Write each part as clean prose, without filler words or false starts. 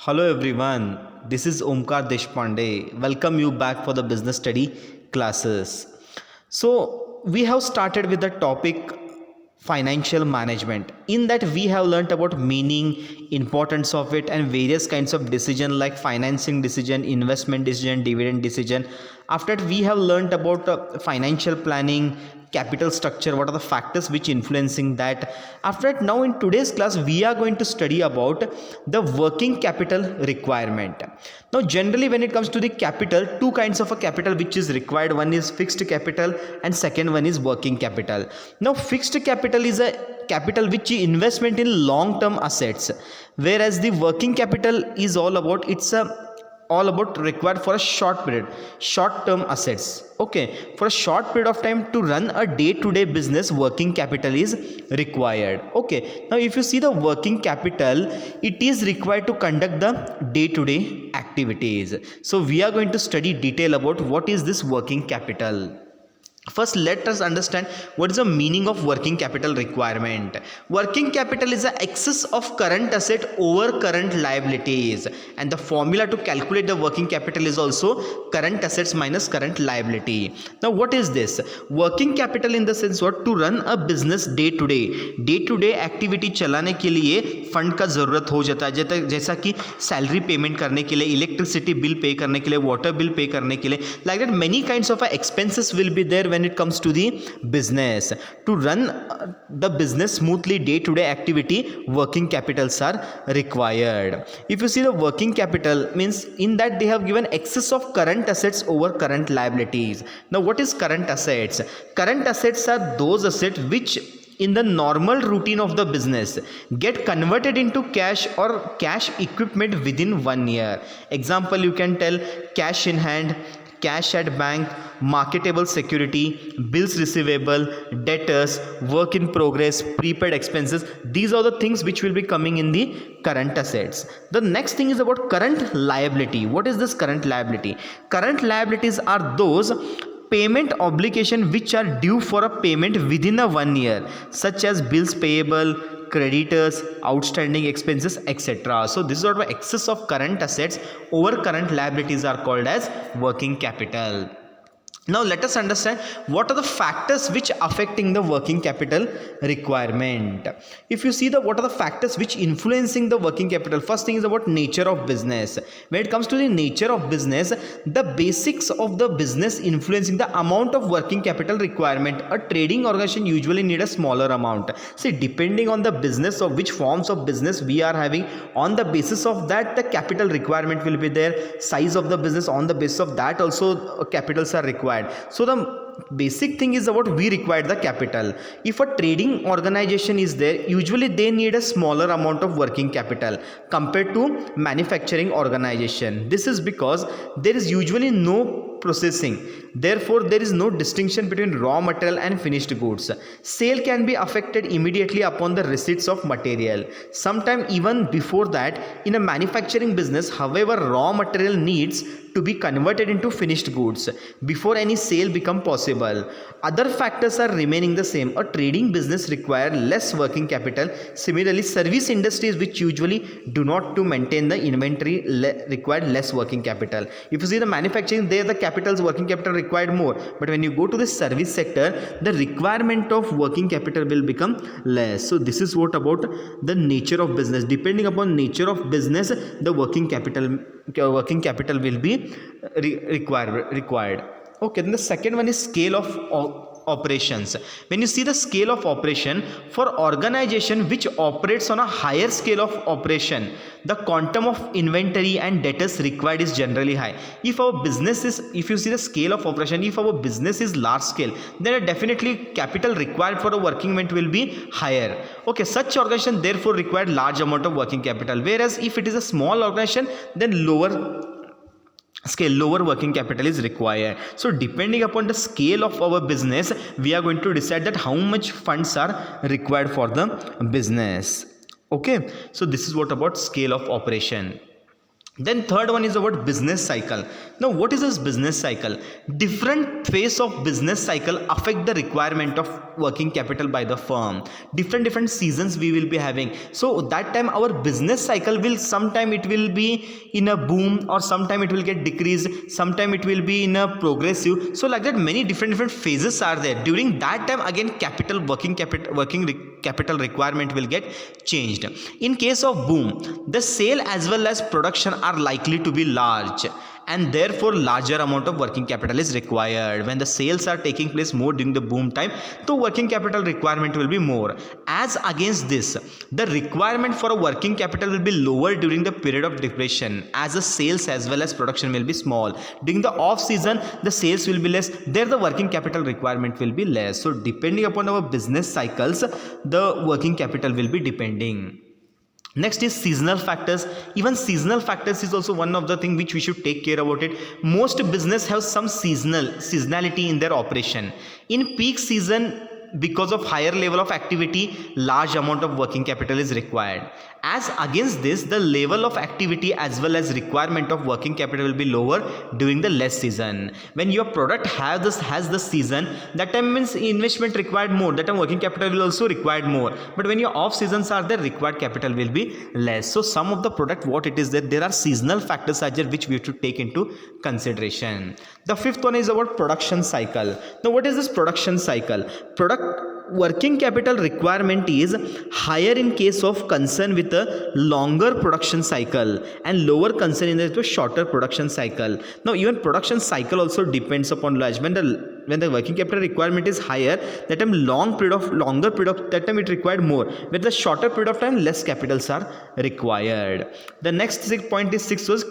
Hello everyone, this is Omkar Deshpande. Welcome you back for the business study classes. So, we have started with the topic financial management. In that we have learnt about meaning, importance of it and various kinds of decision like financing decision, investment decision, dividend decision. After that we have learnt about financial planning, capital structure, what are the factors which influencing that. After that, now in today's class we are going to study about the working capital requirement. Now generally when it comes to the capital, two kinds of a capital which is required. One is fixed capital and second one is working capital. Now fixed capital is a capital which is investment in long term assets, whereas the working capital is all about required for a short period, short term assets. Okay, for a short period of time to run a day to day business, working capital is required. Okay, now if you see the working capital, it is required to conduct the day to day activities. So we are going to study detail about what is this working capital. First, let us understand what is the meaning of working capital requirement. Working capital is the excess of current asset over current liabilities, and the formula to calculate the working capital is also current assets minus current liability. Now, what is this? Working capital in the sense what? To run a business day to day activity चलाने के लिए fund का ज़रूरत हो जाता है, जैसा कि सैलरी पेमेंट करने के लिए, इलेक्ट्रिसिटी बिल पे करने के लिए, वाटर बिल पे करने के लिए, like that many kinds of expenses will be there when it comes to the business. To run the business smoothly, day to day activity, working capitals are required. If you see the working capital means in that they have given excess of current assets over current liabilities. Now what is current assets? Current assets are those assets which in the normal routine of the business get converted into cash or cash equipment within 1 year. Example, you can tell cash in hand, cash at bank, marketable security, bills receivable, debtors, work in progress, prepaid expenses. These are the things which will be coming in the current assets. The next thing is about current liability. What is this current liability? Current liabilities are those payment obligation which are due for a payment within a 1 year, such as bills payable, creditors, outstanding expenses, etc. So this is what the excess of current assets over current liabilities are called as working capital. Now let us understand what are the factors which affecting the working capital requirement. If you see what are the factors which influencing the working capital, first thing is about nature of business. When it comes to the nature of business, the basics of the business influencing the amount of working capital requirement. A trading organization usually need a smaller amount. See, depending on the business of which forms of business we are having, on the basis of that the capital requirement will be there. Size of the business, on the basis of that also capitals are required. So the basic thing is about we require the capital. If a trading organization is there, usually they need a smaller amount of working capital compared to manufacturing organization. This is because there is usually no processing, therefore there is no distinction between raw material and finished goods. Sale can be affected immediately upon the receipts of material, sometime even before that. In a manufacturing business, however, raw material needs to be converted into finished goods before any sale become possible. Other factors are remaining the same. A trading business require less working capital. Similarly, service industries which usually do not to maintain the inventory require less working capital. If you see the manufacturing, there the capital's working capital required more, but when you go to the service sector, the requirement of working capital will become less. So this is what about the nature of business. Depending upon nature of business, the working capital will be required. Okay, then the second one is scale of operations. When you see the scale of operation for organization which operates on a higher scale of operation, the quantum of inventory and debtors required is generally high. If you see the scale of operation, if our business is large scale, then definitely capital required for the working capital will be higher. Okay, such organization therefore required large amount of working capital, whereas if it is a small organization, then lower working capital is required. So depending upon the scale of our business, we are going to decide that how much funds are required for the business. Okay, so this is what about scale of operation. Then third one is about business cycle. Now what is this business cycle? Different phase of business cycle affect the requirement of working capital by the firm. Different seasons we will be having. So that time our business cycle will, sometime it will be in a boom, or sometime it will get decreased, sometime it will be in a progressive. So like that many different phases are there. During that time again working capital requirement will get changed. In case of boom, the sale as well as production are likely to be large, and therefore larger amount of working capital is required. When the sales are taking place more during the boom time, so working capital requirement will be more. As against this, the requirement for a working capital will be lower during the period of depression, as the sales as well as production will be small. During the off season, the sales will be less, there the working capital requirement will be less. So depending upon our business cycles, the working capital will be depending. Next is seasonal factors. Even seasonal factors is also one of the thing which we should take care about it. Most business have some seasonality in their operation. In peak season, because of higher level of activity, large amount of working capital is required. As against this, the level of activity as well as requirement of working capital will be lower during the less season. When your product has the season, that time means investment required more, that time working capital will also required more. But when your off seasons are there, required capital will be less. So some of the product, what it is that there are seasonal factors are there which we have to take into consideration. The fifth one is about production cycle. Now what is this production cycle? Working capital requirement is higher in case of concern with a longer production cycle and lower concern in the shorter production cycle. Now even production cycle also depends upon large. When the working capital requirement is higher, that time longer period of that time it required more. With the shorter period of time, less capitals are required. The next point is 6 was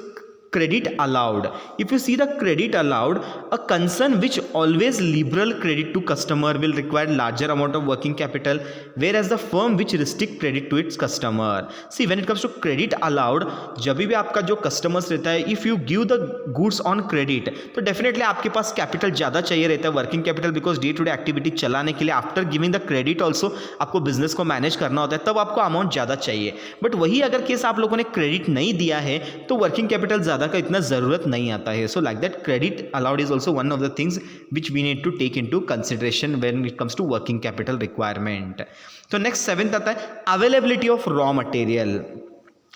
credit allowed. If you see the credit allowed, a concern which always liberal credit to customer will require larger amount of working capital, whereas the firm which restrict credit to its customer. See, when it comes to credit allowed, जब भी आपका जो customers रहता है, if you give the goods on credit, तो definitely आपके पास capital ज़्यादा चाहिए रहता है, working capital, because day to day activity चलाने के लिए after giving the credit also आपको business को manage करना होता है, तब आपको amount ज़्यादा चाहिए. But वही अगर केस आप लोगों ने credit नहीं दिया है, तो working capital ज़्यादा का इतना ज़रूरत नहीं आता है. So like that, credit allowed is also one of the things which we need to take into consideration when it comes to working capital requirement. So next 7th आता है availability of raw material.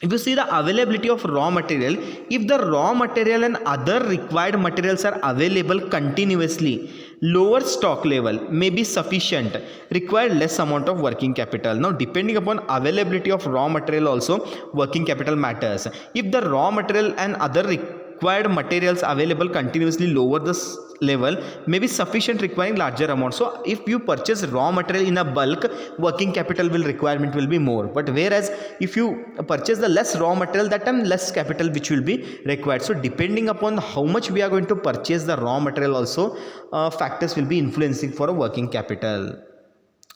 If you see the availability of raw material, if the raw material and other required materials are available continuously, lower stock level may be sufficient, require less amount of working capital. Now depending upon availability of raw material also, working capital matters. If the raw material and other required materials available continuously, lower the level may be sufficient, requiring larger amount. So if you purchase raw material in a bulk, working capital requirement will be more. But whereas if you purchase the less raw material, that time less capital which will be required. So depending upon how much we are going to purchase the raw material also, factors will be influencing for a working capital.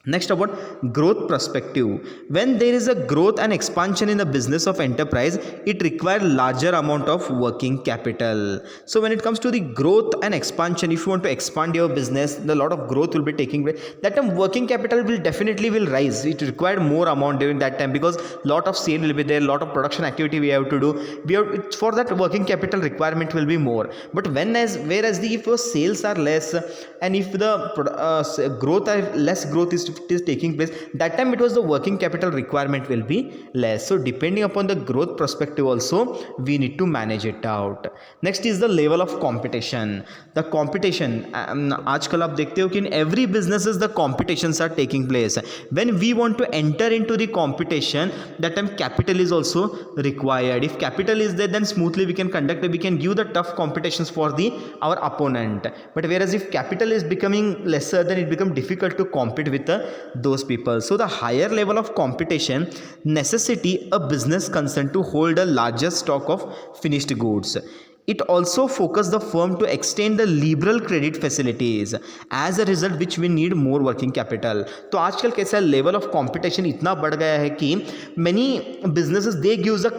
Next, about growth perspective. When there is a growth and expansion in the business of enterprise, it requires larger amount of working capital. So when it comes to the growth and expansion, if you want to expand your business, a lot of growth will be taking place. That time working capital will definitely rise. It required more amount during that time, because lot of sale will be there, lot of production activity we have to do. For that, working capital requirement will be more. But whereas if your sales are less, and if the less growth is taking place, that time it was the working capital requirement will be less. So depending upon the growth perspective also, we need to manage it out. Next is the level of competition. The competition, आजकल आप देखते हो कि in every businesses the competitions are taking place. When we want to enter into the competition, that time capital is also required. If capital is there, then smoothly we can give the tough competitions for our opponent. But whereas if capital is becoming lesser, then it becomes difficult to compete with those people. So the higher level of competition necessity a business concern to hold a larger stock of finished goods. It also focus the firm to extend the liberal credit facilities, as a result which we need more working capital. तो आजकल कैसा level of competition इतना बढ़ गया है कि many businesses they give the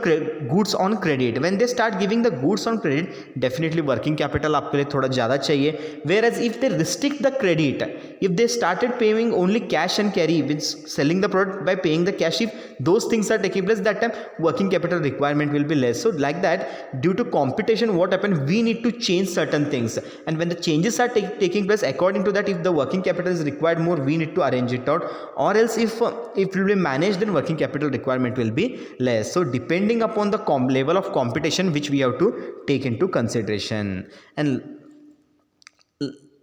goods on credit. When they start giving the goods on credit, definitely working capital आपके लिए थोड़ा ज़्यादा चाहिए. Whereas if they restrict the credit, If they started paying only cash and carry, with selling the product by paying the cash, if those things are taking place, that time working capital requirement will be less. So like that, due to competition, what happened, we need to change certain things, and when the changes are taking place, according to that, if the working capital is required more, we need to arrange it out, or else if it will be managed, then working capital requirement will be less. So depending upon the level of competition which we have to take into consideration. And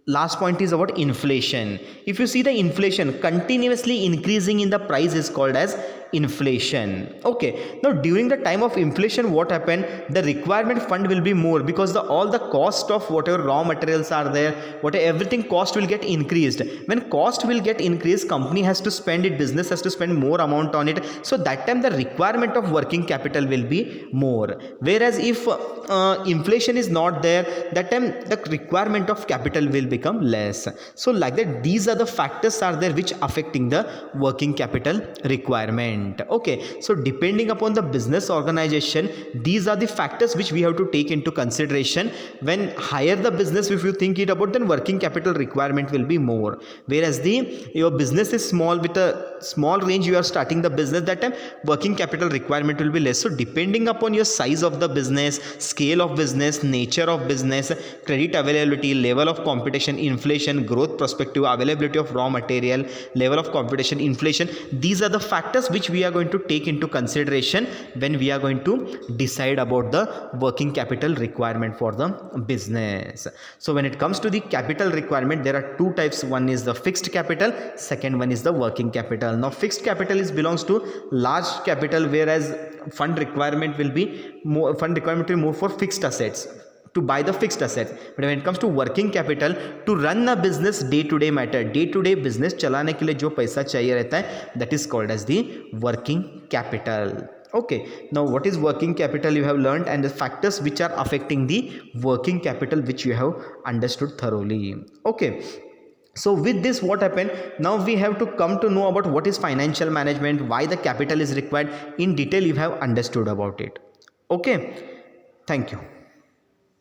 last point is about inflation. If you see, the inflation continuously increasing in the price is called as inflation. Okay, now during the time of inflation, what happened, the requirement fund will be more, because all the cost of whatever raw materials are there, whatever everything cost will get increased. When cost will get increased, company has to spend it, business has to spend more amount on it, so that time the requirement of working capital will be more. Whereas if inflation is not there, that time the requirement of capital will become less. So like that, these are the factors are there which affecting the working capital requirement. Okay, so depending upon the business organization, these are the factors which we have to take into consideration. When higher the business, if you think it about, then working capital requirement will be more. Whereas your business is small, with a small range you are starting the business, that time working capital requirement will be less. So depending upon your size of the business, scale of business, nature of business, credit availability, level of competition, inflation, growth perspective, availability of raw material, level of competition, inflation, these are the factors which we are going to take into consideration when we are going to decide about the working capital requirement for the business. So when it comes to the capital requirement, there are two types. One is the fixed capital, second one is the working capital. Now fixed capital belongs to large capital, whereas fund requirement will be more for fixed assets, to buy the fixed assets. But when it comes to working capital, to run a business, day to day matter, day to day business चलाने के लिए जो पैसा चाहिए रहता है, that is called as the working capital. Okay, now what is working capital you have learned, and the factors which are affecting the working capital which you have understood thoroughly. Okay, so with this, what happened, now we have to come to know about what is financial management, why the capital is required. In detail you have understood about it. Okay, thank you.